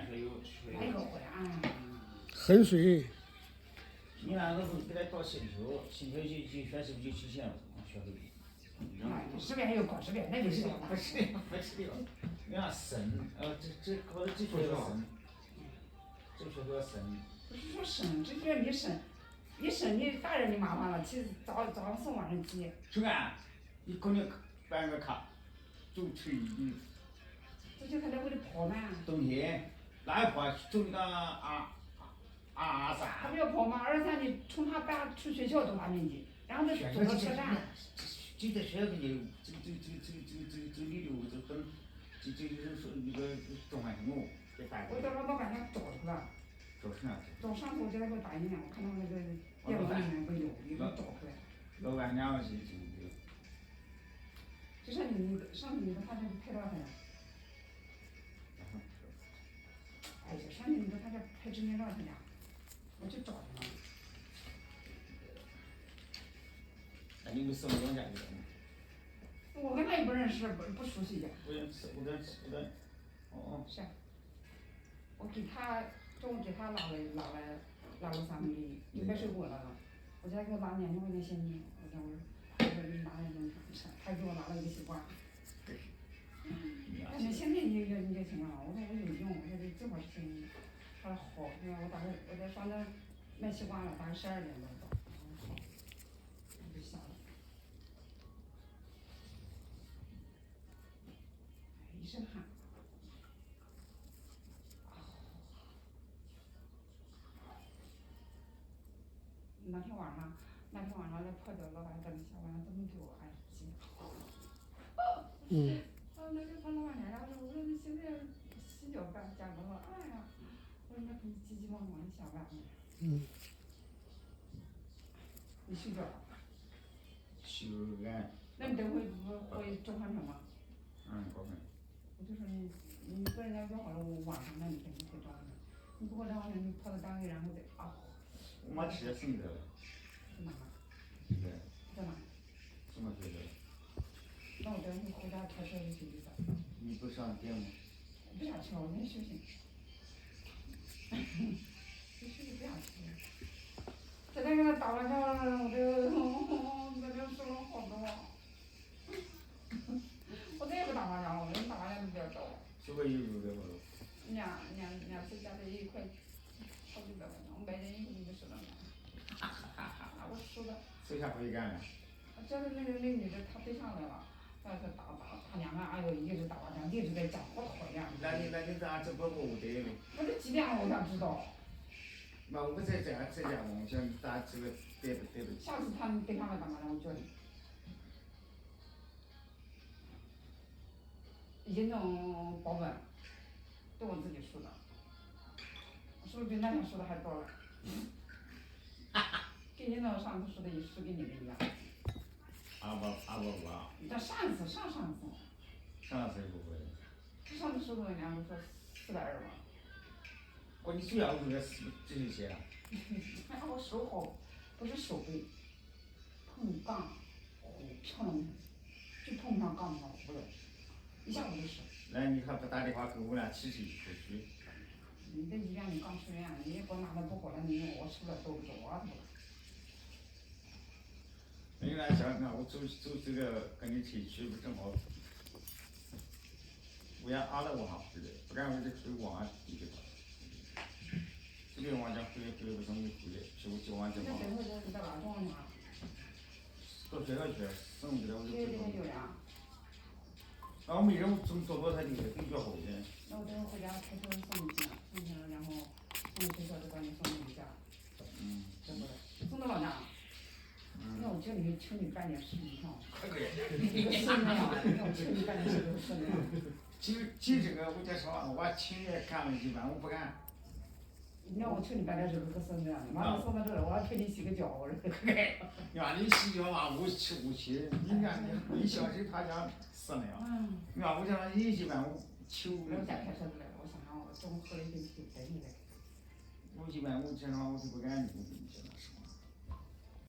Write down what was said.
哪有会啊？衡水。你那个时候给他搞新球，新球就选手就取钱了，学会。这边还有搞这边，那就是不是的，你看省，这考的这学校省，这学校省。不是说省，这边你省，你大人就麻烦了，去早上送晚上接。是吧？你肯定办个卡，就去你。这就他那为了跑嘛。冬天，那一跑走那个23。他不要跑吗？23你从他班出学校多大面积，然后再走到车站。就在学校里头，这里头这跟就是说那个中环路在打。我到老板家找去了。找去哪？找上次我给他给我打印了，我看到那个电脑里面不有，给他找出来。老板娘是。就像你上次你说他家拍多少呀？哎呀，上次你说他家拍证件照去呀？我去找去了。那你们送人家去了吗？我跟他也不认识，不熟悉的。不认识。哦。是。我给他中午给他拿了3公斤，就买水果了。我叫他给我拿2000块钱现金，我说你拿来弄啥？他给我拿了一个西瓜。那现在你就行了，我说我有用，我说这正好是现金。他说好，我在上那卖西瓜了，大概12点多到。好，我就下了。一身汗。那天晚上那破脚老板在那下班，怎么给我哎急。那就他老板娘家说，我说你现在洗脚干加班了，哎呀，我说那可急急忙忙的下班了。你睡觉了？休俺。那你等会不回中环城吗？高分。我就说你跟人家约好了，我晚上那你肯定回中环城。你不回中环城，你跑到单位然后再啊。我妈直接送的了。在哪？对。在哪？什么学校？那我等会回家开车就去比赛。你不上店吗？我不想去了，我先休息。休息不想去了。昨天给他打完仗，我这在这受了好多。我再也不打麻将了，我连打麻将都不要找我。是不是有入的不？2次加在1块好几百块钱，我买件衣服就10多元。我输的。手下可以干了。这是那女的，她对象来了，打娘啊，哎呦，一直打麻将，一直在讲，好讨厌。那你咋这不我得了？我这几点了，我想知道。那我在家梦想咋这个得不？下次他们对象来打麻将，我叫你。一弄保本，都我自己输的，输的比那天输的还多了。跟你那上次输的也输跟你的一样。285。这上次。上次不会。上次输的人家都说420吧。你主要是这些啊。哎，我手好，不是手背，碰杠糊漂亮，就碰不上杠上糊了，一下我就折。那你还不打电话给我俩提出去？你在医院你刚出院，你也给我拿的不好了，我输了兜不走啊，那你那想我走这个跟你提去不正好？我也阿了我还回来，不然我就回往地去了。这边往家回来不容易回来，就往这那往。等会儿你在哪撞去啊？到学校去，送给他我就对走。有呀。那我没人从坐到他地比较好些。那我等会儿回家开车送你去，然后送到学校再把你送到你家。这不是送到老家。那我叫你请你办点事情哈。可以。你个孙子呀！那我请你办点事情，孙子呀。其实这个我再说，我亲眼看了一般，我不敢。你让我请你办点事，个孙子呀！完了送到这儿，我还陪你洗个脚，我说。让你洗脚嘛，我去，你看你小时他家是那样。你看我叫他一般我求。我家开车子来了，我想让我中午喝了一瓶酒陪你来。我一般我经常我就不敢你说。